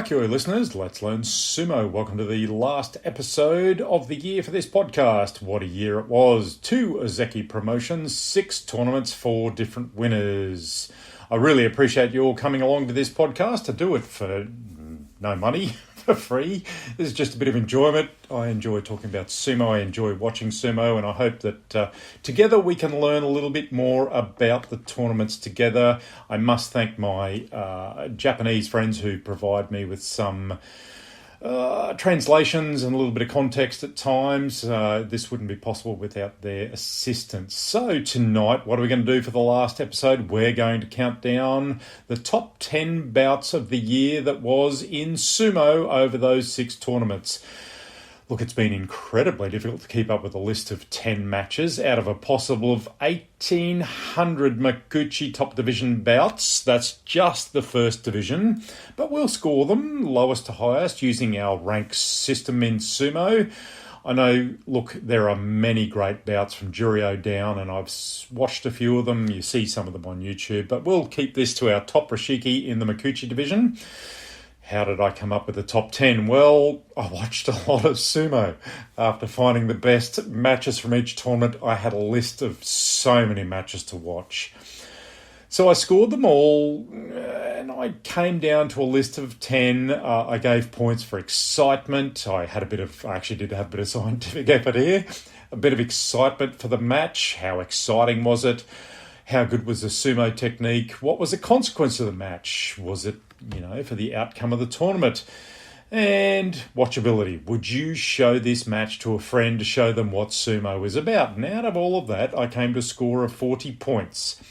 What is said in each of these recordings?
Kia listeners, let's learn sumo. Welcome to the last episode of the year for this podcast. What a year it was. 2 Ozeki promotions, 6 tournaments, 4 different winners. I really appreciate you all coming along to this podcast. I do it for no money, for free. This is just a bit of enjoyment. I enjoy talking about sumo. I enjoy watching sumo, and I hope that together we can learn a little bit more about the tournaments together. I must thank my Japanese friends who provide me with some translations and a little bit of context at times. This wouldn't be possible without their assistance. So tonight, what are we going to do for the last episode? We're going to count down the top 10 bouts of the year that was in sumo over those 6 tournaments. Look, it's been incredibly difficult to keep up with a list of 10 matches out of a possible of 1,800 Makuuchi top division bouts. That's just the first division, but we'll score them lowest to highest using our ranks system in sumo. I know, look, there are many great bouts from Juryo down, and I've watched a few of them. You see some of them on YouTube, but we'll keep this to our top Rashiki in the Makuuchi division. How did I come up with the top 10? Well, I watched a lot of sumo. After finding the best matches from each tournament, I had a list of so many matches to watch. So I scored them all, and I came down to a list of 10. I gave points for excitement. I actually did have a bit of scientific effort here. A bit of excitement for the match. How exciting was it? How good was the sumo technique? What was the consequence of the match? Was it, for the outcome of the tournament? And watchability. Would you show this match to a friend to show them what sumo is about? And out of all of that, I came to a score of 40 points.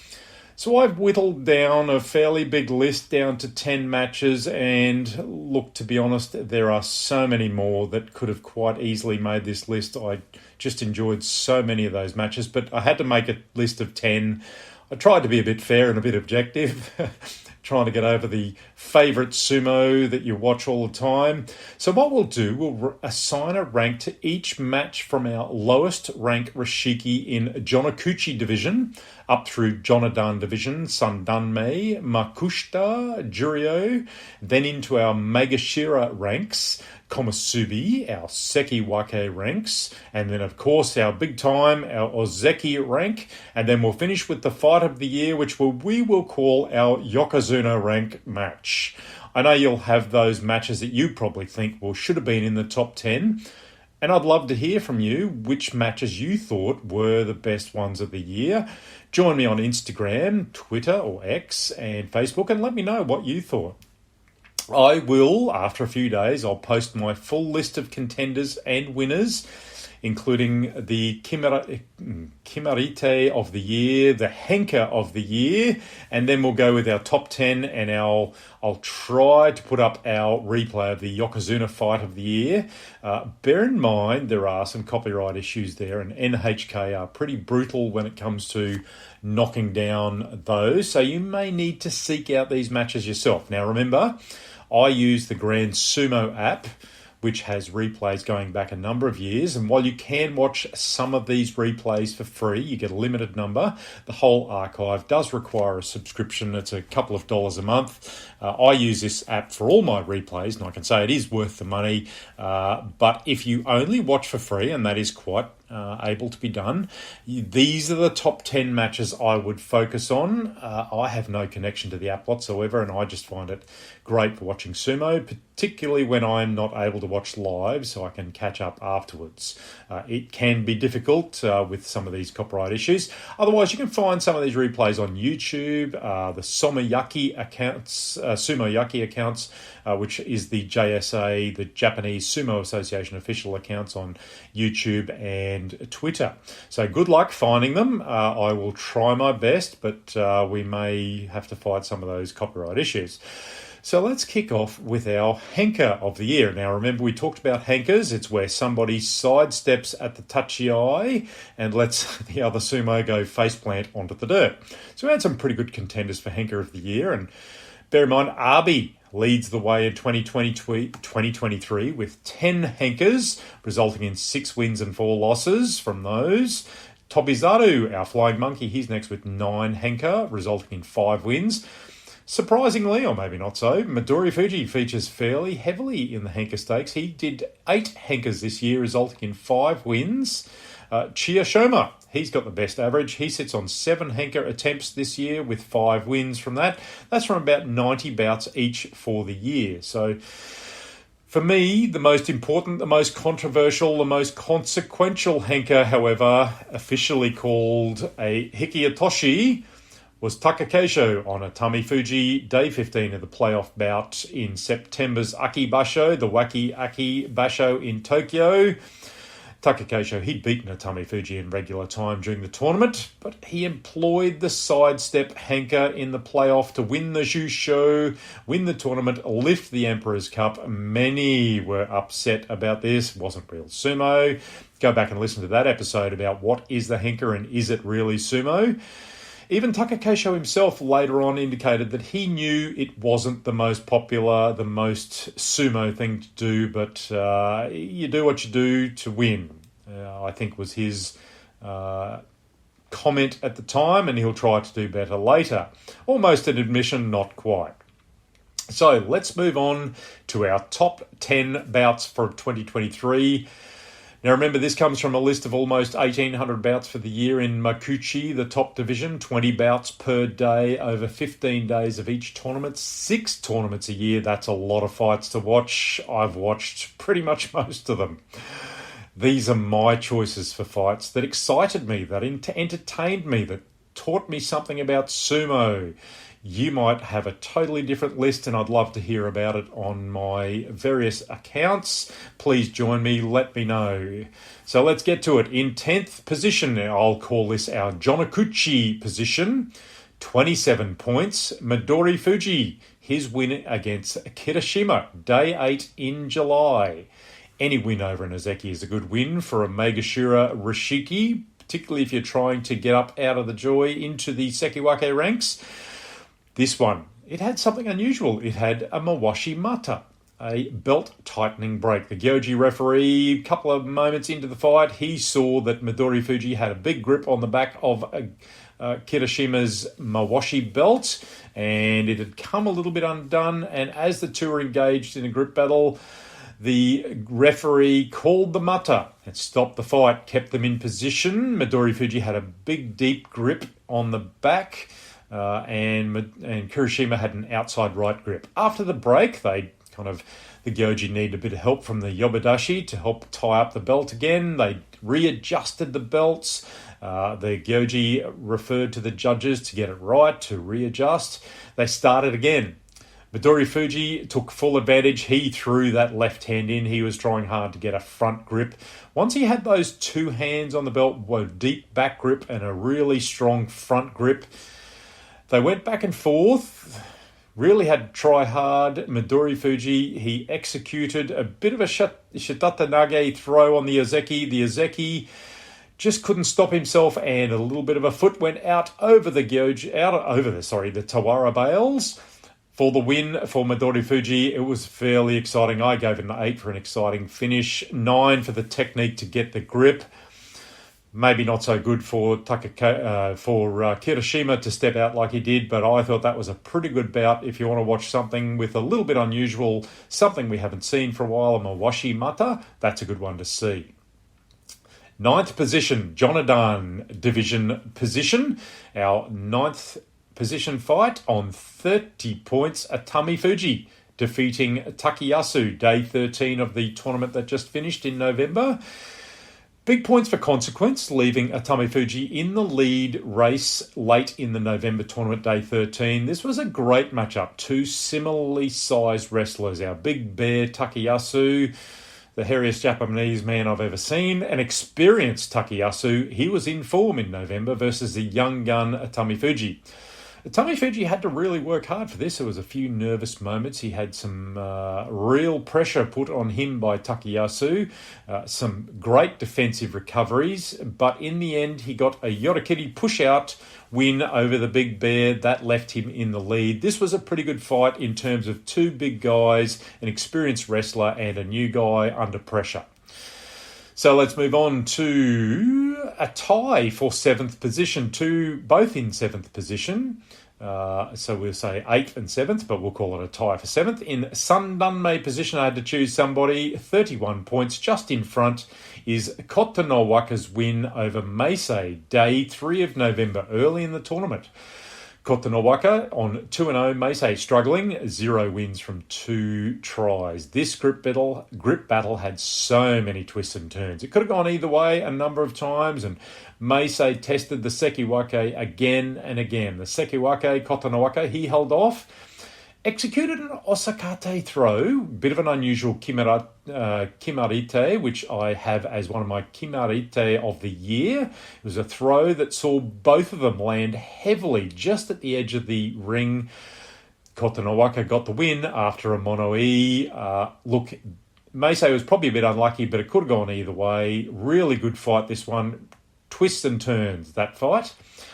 So I've whittled down a fairly big list down to 10 matches, and look, to be honest, there are so many more that could have quite easily made this list. I just enjoyed so many of those matches, but I had to make a list of 10. I tried to be a bit fair and a bit objective, trying to get over the favourite sumo that you watch all the time. So what we'll do, we'll assign a rank to each match from our lowest rank Rashiki in Jonakuchi division, up through Jonadan division, Sandanmei, Makushita, Juryo, then into our Megashira ranks, Komusubi, our Sekiwake ranks, and then of course our big time, our Ozeki rank, and then we'll finish with the fight of the year, which we will call our Yokozuna rank match. I know you'll have those matches that you probably think should have been in the top 10, and I'd love to hear from you which matches you thought were the best ones of the year. Join me on Instagram, Twitter or X and Facebook, and let me know what you thought. I will, after a few days, I'll post my full list of contenders and winners, including the Kimarite of the year, the Henka of the year, and then we'll go with our top 10, and I'll try to put up our replay of the Yokozuna fight of the year. Bear in mind there are some copyright issues there, and NHK are pretty brutal when it comes to knocking down those, so you may need to seek out these matches yourself. Now remember, I use the Grand Sumo app, which has replays going back a number of years. And while you can watch some of these replays for free, you get a limited number. The whole archive does require a subscription. It's a couple of dollars a month. I use this app for all my replays, and I can say it is worth the money. But if you only watch for free, and that is quite able to be done, these are the top 10 matches I would focus on. I have no connection to the app whatsoever, and I just find it great for watching sumo, particularly when I'm not able to watch live, so I can catch up afterwards. It can be difficult with some of these copyright issues. Otherwise, you can find some of these replays on YouTube, the Somoyaki accounts, Sumoyaki accounts, which is the JSA, the Japanese Sumo Association official accounts on YouTube and Twitter. So good luck finding them. I will try my best, but we may have to fight some of those copyright issues. So let's kick off with our Henka of the year. Now remember, we talked about Henkas. It's where somebody sidesteps at the touchy eye and lets the other sumo go faceplant onto the dirt. So we had some pretty good contenders for Henka of the year, and bear in mind, Abi leads the way in 2023 with 10 Henkas, resulting in 6 wins and 4 losses from those. Tobizaru, our flying monkey, he's next with 9 Henka, resulting in 5 wins. Surprisingly, or maybe not so, Midori Fuji features fairly heavily in the Henka Stakes. He did 8 Henkas this year, resulting in 5 wins. Chiyashoma, he's got the best average. He sits on 7 Henka attempts this year with 5 wins from that. That's from about 90 bouts each for the year. So for me, the most important, the most controversial, the most consequential Henka, however, officially called a Hikiatoshi, was Takakeisho on Atami Fuji, day 15 of the playoff bout in September's Aki Basho, the Wacky Aki Basho in Tokyo. Takakeisho, he'd beaten Atami Fuji in regular time during the tournament, but he employed the sidestep Henka in the playoff to win the Jusho, win the tournament, lift the Emperor's Cup. Many were upset about this. Wasn't real sumo. Go back and listen to that episode about what is the Henka and is it really sumo. Even Takakeisho himself later on indicated that he knew it wasn't the most popular, the most sumo thing to do, but you do what you do to win, I think was his comment at the time, and he'll try to do better later. Almost an admission, not quite. So let's move on to our top 10 bouts for 2023. Now remember, this comes from a list of almost 1,800 bouts for the year in Makuuchi, the top division, 20 bouts per day over 15 days of each tournament, 6 tournaments a year. That's a lot of fights to watch. I've watched pretty much most of them. These are my choices for fights that excited me, that entertained me, that taught me something about sumo. You might have a totally different list, and I'd love to hear about it on my various accounts. Please join me, let me know. So let's get to it. In 10th position, I'll call this our Jonakuchi position, 27 points, Midori Fuji, his win against Kirishima, day 8 in July. Any win over an Ozeki is a good win for a Megashira Rishiki, particularly if you're trying to get up out of the joy into the Sekiwake ranks. This one, it had something unusual. It had a Mawashi Mata, a belt-tightening break. The Gyoji referee, a couple of moments into the fight, he saw that Midori Fuji had a big grip on the back of Kirishima's Mawashi belt, and it had come a little bit undone, and as the two were engaged in a grip battle, the referee called the mata and stopped the fight, kept them in position. Midori Fuji had a big, deep grip on the back, and Kirishima had an outside right grip. After the break, the Gyoji needed a bit of help from the Yobidashi to help tie up the belt again. They readjusted the belts. The Gyoji referred to the judges to get it right, to readjust. They started again. Midori Fuji took full advantage. He threw that left hand in. He was trying hard to get a front grip. Once he had those two hands on the belt, a deep back grip and a really strong front grip, they went back and forth, really had to try hard. Midori Fuji, he executed a bit of a shitate nage throw on the Ozeki. The Ozeki just couldn't stop himself, and a little bit of a foot went out over the Gyoji, the Tawara bales. For the win for Midori Fuji, it was fairly exciting. I gave it an 8 for an exciting finish, 9 for the technique to get the grip. Maybe not so good for Kirishima to step out like he did, but I thought that was a pretty good bout. If you want to watch something with a little bit unusual, something we haven't seen for a while, a Mawashi Mata, that's a good one to see. 9th position, Jonadan division position. Our 9th position fight on 30 points, Atami Fuji defeating Takayasu, day 13 of the tournament that just finished in November. Big points for consequence, leaving Atami Fuji in the lead race late in the November tournament, day 13. This was a great matchup. Two similarly sized wrestlers. Our big bear Takayasu, the hairiest Japanese man I've ever seen, an experienced Takayasu. He was in form in November versus the young gun Atami Fuji. Atami Fuji had to really work hard for this. There was a few nervous moments. He had some real pressure put on him by Takayasu, some great defensive recoveries, but in the end he got a Yorikiri push-out win over the big bear. That left him in the lead. This was a pretty good fight in terms of two big guys, an experienced wrestler and a new guy under pressure. So let's move on to a tie for 7th position, both in 7th position. So we'll say 8th and 7th, but we'll call it a tie for 7th. In Sandanmei position, I had to choose somebody. 31 points, just in front, is Kotonowaka's win over Meisei, day 3 of November, early in the tournament. Kotonowaka on 2-0, Meisei struggling, 0 wins from 2 tries. This grip battle had so many twists and turns. It could have gone either way a number of times, and Meisei tested the Sekiwake again and again. The Sekiwake, Kotonowaka, he held off, executed an osakate throw, bit of an unusual kimarite, which I have as one of my kimarite of the year. It was a throw that saw both of them land heavily just at the edge of the ring. Kotonowaka got the win after a mono-e. Look, Meisei was probably a bit unlucky, but it could have gone either way. Really good fight, this one. Twists and turns, that fight.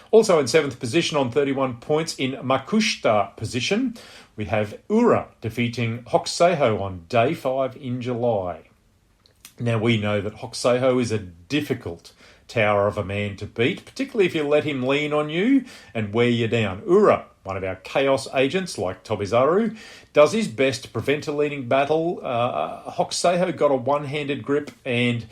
Also in 7th position on 31 points in Makuuchi position, we have Ura defeating Hokuseiho on day 5 in July. Now we know that Hokuseiho is a difficult tower of a man to beat, particularly if you let him lean on you and wear you down. Ura, one of our chaos agents like Tobizaru, does his best to prevent a leading battle. Hokuseiho got a one-handed grip, and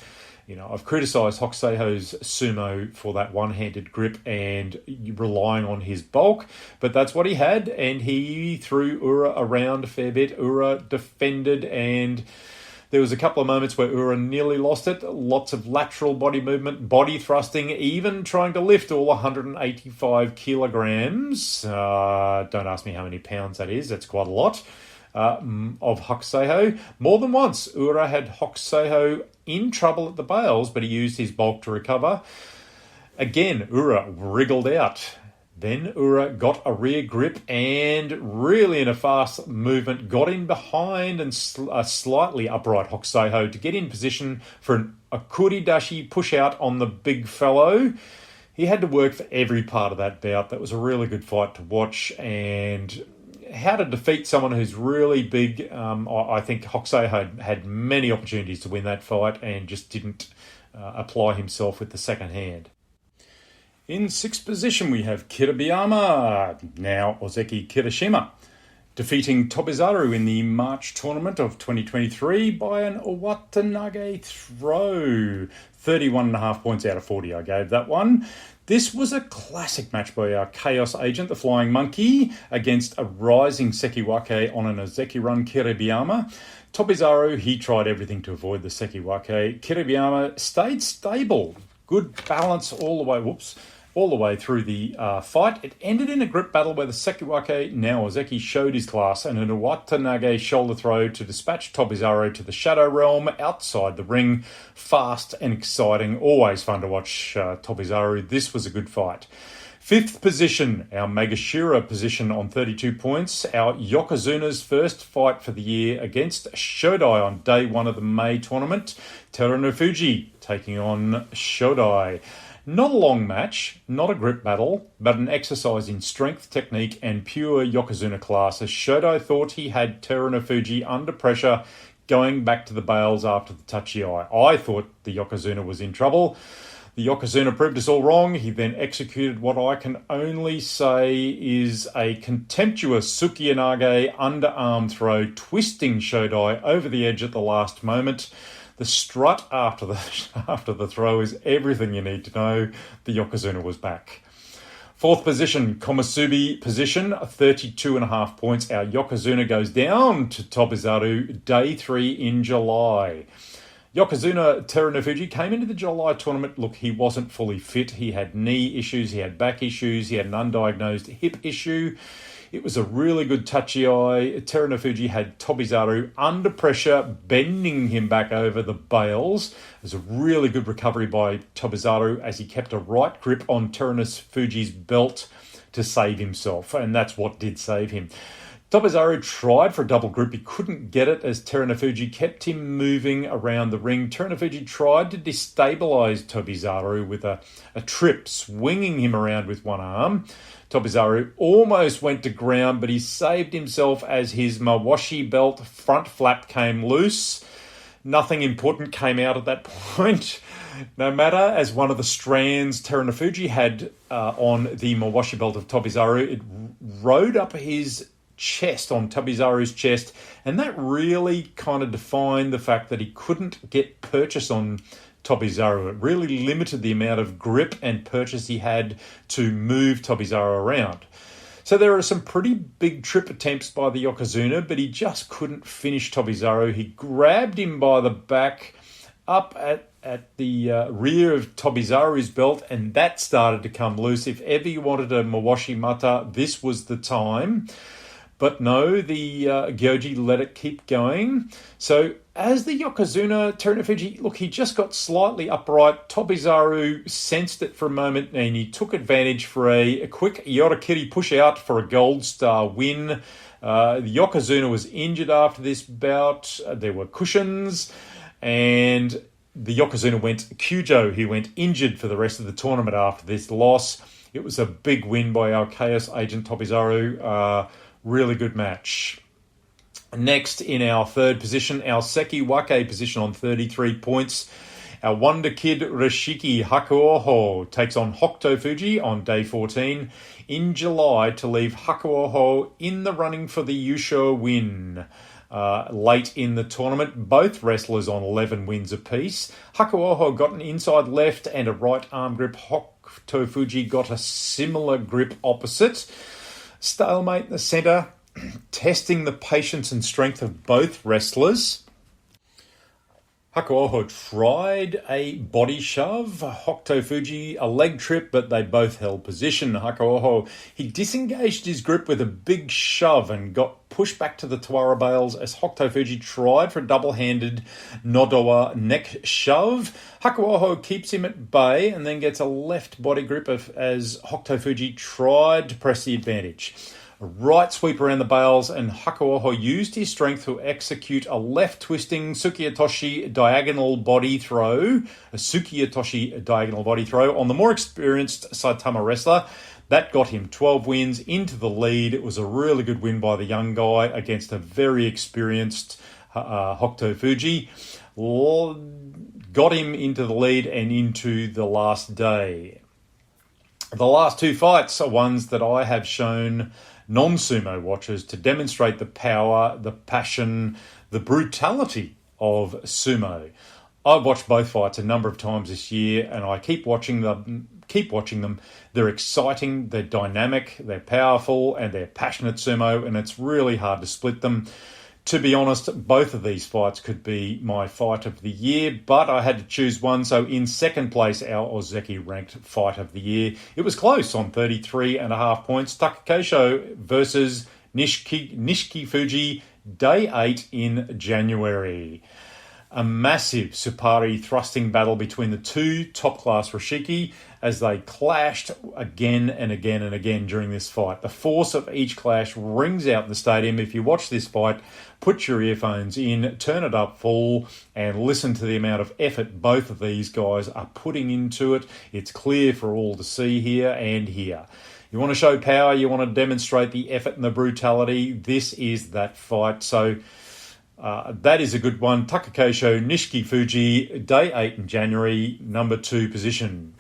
I've criticised Hokuseiho's sumo for that one-handed grip and relying on his bulk, but that's what he had, and he threw Ura around a fair bit. Ura defended, and there was a couple of moments where Ura nearly lost it. Lots of lateral body movement, body thrusting, even trying to lift all 185 kilograms. Don't ask me how many pounds that is. That's quite a lot. Of Hokuseiho. More than once, Ura had Hokuseiho in trouble at the bails, but he used his bulk to recover. Again, Ura wriggled out. Then Ura got a rear grip and really in a fast movement got in behind and a slightly upright Hokuseiho to get in position for a kuridashi push out on the big fellow. He had to work for every part of that bout. That was a really good fight to watch, and how to defeat someone who's really big. I think Hokuseiho had many opportunities to win that fight and just didn't apply himself with the second hand. In 6th position, we have Kiribayama, now Ozeki Kirishima, defeating Tobizaru in the March tournament of 2023 by an Owatanage throw. 31.5 points out of 40 I gave that one. This was a classic match by our Chaos Agent, the Flying Monkey, against a rising Sekiwake on an Ozeki-run Kiribayama. Tobizaru, he tried everything to avoid the Sekiwake. Kiribayama stayed stable. Good balance all the way through the fight. It ended in a grip battle where the Sekiwake, now Ozeki, showed his class, and an Uwatanage shoulder throw to dispatch Tobizaru to the Shadow Realm outside the ring. Fast and exciting. Always fun to watch Tobizaru. This was a good fight. 5th position, our Megashira position on 32 points. Our Yokozuna's first fight for the year against Shodai on day 1 of the May tournament. Terunofuji taking on Shodai. Not a long match, not a grip battle, but an exercise in strength, technique, and pure Yokozuna class, as Shodai thought he had Terunofuji under pressure going back to the bails after the touchy eye. I thought the Yokozuna was in trouble. The Yokozuna proved us all wrong. He then executed what I can only say is a contemptuous Sukiyanage underarm throw, twisting Shodai over the edge at the last moment. The strut after the throw is everything you need to know. The Yokozuna was back. 4th position, Komusubi position, 32.5 points. Our Yokozuna goes down to Tobizaru, day 3 in July. Yokozuna Terunofuji came into the July tournament. Look, he wasn't fully fit. He had knee issues, he had back issues, he had an undiagnosed hip issue. It was a really good touchy eye. Terunofuji had Tobizaru under pressure, bending him back over the bails. It was a really good recovery by Tobizaru as he kept a right grip on Terunofuji's belt to save himself, and that's what did save him. Tobizaru tried for a double grip. He couldn't get it as Terunofuji kept him moving around the ring. Terunofuji tried to destabilise Tobizaru with a trip, swinging him around with one arm. Tobizaru almost went to ground, but he saved himself as his Mawashi belt front flap came loose. Nothing important came out at that point. No matter, as one of the strands Terunofuji had on the Mawashi belt of Tobizaru, it rode up his chest, on Tobizaru's chest, and that really kind of defined the fact that he couldn't get purchase on Tobizaru. It really limited the amount of grip and purchase he had to move Tobizaru around. So there are some pretty big trip attempts by the Yokozuna, but he just couldn't finish Tobizaru. He grabbed him by the back up at the rear of Tobizaru's belt, and that started to come loose. If ever you wanted a Mawashi Mata, this was the time. But no, the Gyoji let it keep going. So as the Yokozuna, Terunofuji, look, he just got slightly upright. Tobizaru sensed it for a moment and he took advantage for a quick Yorakiri push out for a gold star win. The Yokozuna was injured after this bout. There were cushions and the Yokozuna went Kyujo. He went injured for the rest of the tournament after this loss. It was a big win by our Chaos Agent Tobizaru. Really good match. Next, in our third position, our Seki Wake position on 33 points. Our Wonder Kid Rishiki Hakuoho takes on Hokuto Fuji on day 14 in July to leave Hakuoho in the running for the Yusho win. Late in the tournament, both wrestlers on 11 wins apiece. Hakuoho got an inside left and a right arm grip. Hokuto Fuji got a similar grip opposite. Stalemate in the centre, testing the patience and strength of both wrestlers. Hakuoho tried a body shove, Hokuto Fuji a leg trip, but they both held position. Hakuoho, he disengaged his grip with a big shove and got pushed back to the Tawara bales as Hokuto Fuji tried for a double-handed Nodowa neck shove. Hakuoho keeps him at bay and then gets a left body grip as Hokuto Fuji tried to press the advantage. A right sweep around the bales and Hakuoho used his strength to execute a left twisting Sukiyatoshi diagonal body throw, on the more experienced Saitama wrestler. That got him 12 wins into the lead. It was a really good win by the young guy against a very experienced Hokuto Fuji. Got him into the lead and into the last day. The last two fights are ones that I have shown non-sumo watchers to demonstrate the power, the passion, the brutality of sumo. I've watched both fights a number of times this year and I keep watching them. They're exciting, they're dynamic, they're powerful, and they're passionate sumo, and it's really hard to split them. To be honest, both of these fights could be my fight of the year, but I had to choose one. So in second place, our Ozeki ranked fight of the year. It was close on 33.5 points. Takakeisho versus Nishiki Fuji, day 8 in January. A massive Supari thrusting battle between the two top-class Rishiki as they clashed again and again and again during this fight. The force of each clash rings out in the stadium. If you watch this fight, put your earphones in, turn it up full, and listen to the amount of effort both of these guys are putting into it. It's clear for all to see here and here. You want to show power, you want to demonstrate the effort and the brutality, this is that fight. So that is a good one. Takakeisho, Nishiki Fuji, day 8 in January, number 2 position.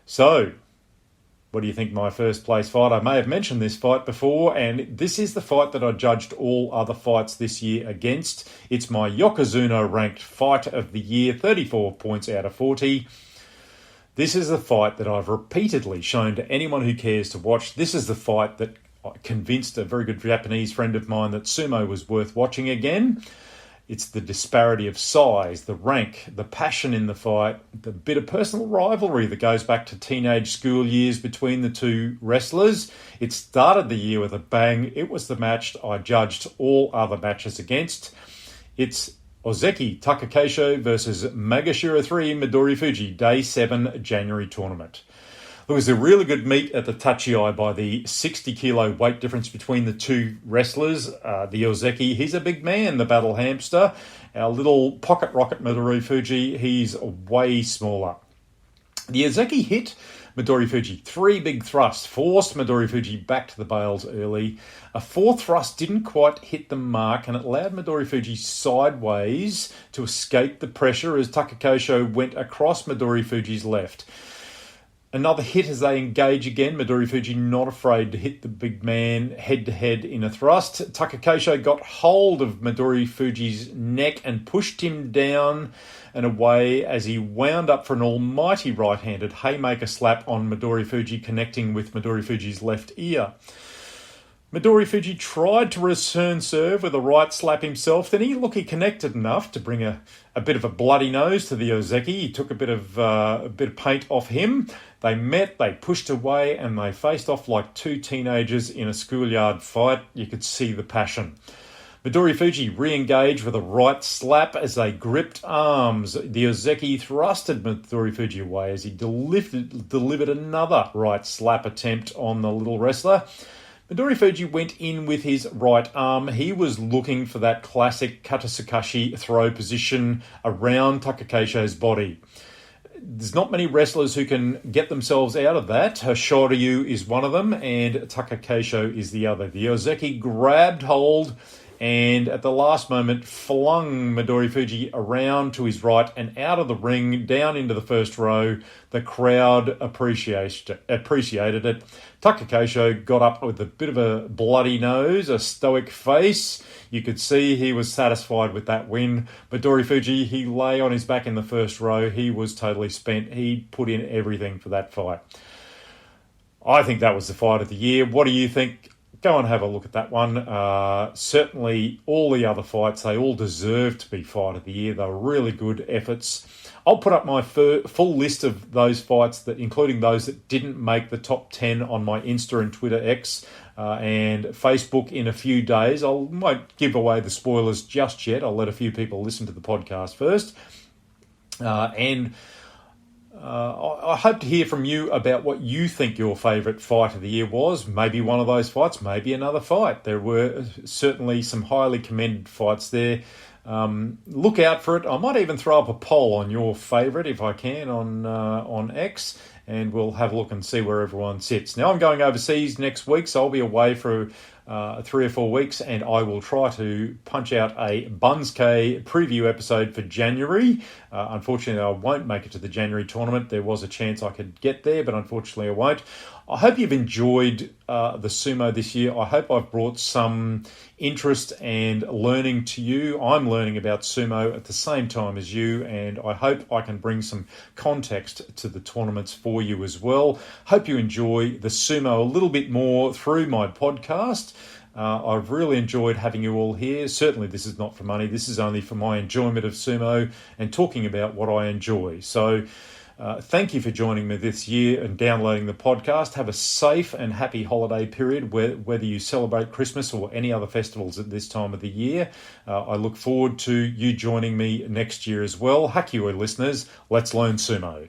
So, what do you think my first place fight? I may have mentioned this fight before, and this is the fight that I judged all other fights this year against. It's my Yokozuna ranked fight of the year, 34 points out of 40. This is the fight that I've repeatedly shown to anyone who cares to watch. This is the fight that convinced a very good Japanese friend of mine that sumo was worth watching again. It's the disparity of size, the rank, the passion in the fight, the bit of personal rivalry that goes back to teenage school years between the two wrestlers. It started the year with a bang. It was the match I judged all other matches against. It's Ozeki Takakeisho versus Magashira 3 Midori Fuji, day 7 January tournament. It was a really good meet at the Tachiai by the 60 kilo weight difference between the two wrestlers. The Ozeki, he's a big man, the battle hamster. Our little pocket rocket Midori Fuji, he's way smaller. The Ozeki hit Midori Fuji. 3 big thrusts forced Midori Fuji back to the bales early. A 4th thrust didn't quite hit the mark, and it allowed Midori Fuji sideways to escape the pressure as Takakosho went across Midori Fuji's left. Another hit as they engage again. Midori Fuji not afraid to hit the big man head-to-head in a thrust. Takakosho got hold of Midori Fuji's neck and pushed him down and away as he wound up for an almighty right-handed haymaker slap on Midori Fuji, connecting with Midori Fuji's left ear. Midori Fuji tried to return serve with a right slap himself. Then he connected enough to bring a bit of a bloody nose to the Ozeki. He took a bit of paint off him. They met, they pushed away, and they faced off like 2 teenagers in a schoolyard fight. You could see the passion. Midori Fuji re-engaged with a right slap as they gripped arms. The Ozeki thrusted Midori Fuji away as he delivered another right slap attempt on the little wrestler. Midori Fuji went in with his right arm. He was looking for that classic Katasakashi throw position around Takakosho's body. There's not many wrestlers who can get themselves out of that. Shoryu is one of them, and Takakosho is the other. The Ozeki grabbed hold and at the last moment flung Midori Fuji around to his right and out of the ring, down into the first row. The crowd appreciated it. Takakosho got up with a bit of a bloody nose, a stoic face. You could see he was satisfied with that win. Midori Fuji, he lay on his back in the first row. He was totally spent. He put in everything for that fight. I think that was the fight of the year. What do you think? Go and have a look at that one. Certainly all the other fights, they all deserve to be fight of the year. They were really good efforts. I'll put up my full list of those fights, including those that didn't make the top 10 on my Insta and Twitter X and Facebook in a few days. I won't give away the spoilers just yet. I'll let a few people listen to the podcast first. I hope to hear from you about what you think your favourite fight of the year was. Maybe one of those fights, maybe another fight. There were certainly some highly commended fights there. Look out for it. I might even throw up a poll on your favourite if I can on X, and we'll have a look and see where everyone sits. Now, I'm going overseas next week, so I'll be away for 3 or 4 weeks, and I will try to punch out a Bunskei preview episode for January. Unfortunately, I won't make it to the January tournament. There was a chance I could get there, but unfortunately I won't. I hope you've enjoyed the sumo this year. I hope I've brought some interest and learning to you. I'm learning about sumo at the same time as you, and I hope I can bring some context to the tournaments for you as well. Hope you enjoy the sumo a little bit more through my podcast. I've really enjoyed having you all here. Certainly this is not for money. This is only for my enjoyment of sumo and talking about what I enjoy. So thank you for joining me this year and downloading the podcast. Have a safe and happy holiday period, whether you celebrate Christmas or any other festivals at this time of the year. I look forward to you joining me next year as well. Hakioi listeners, let's learn sumo.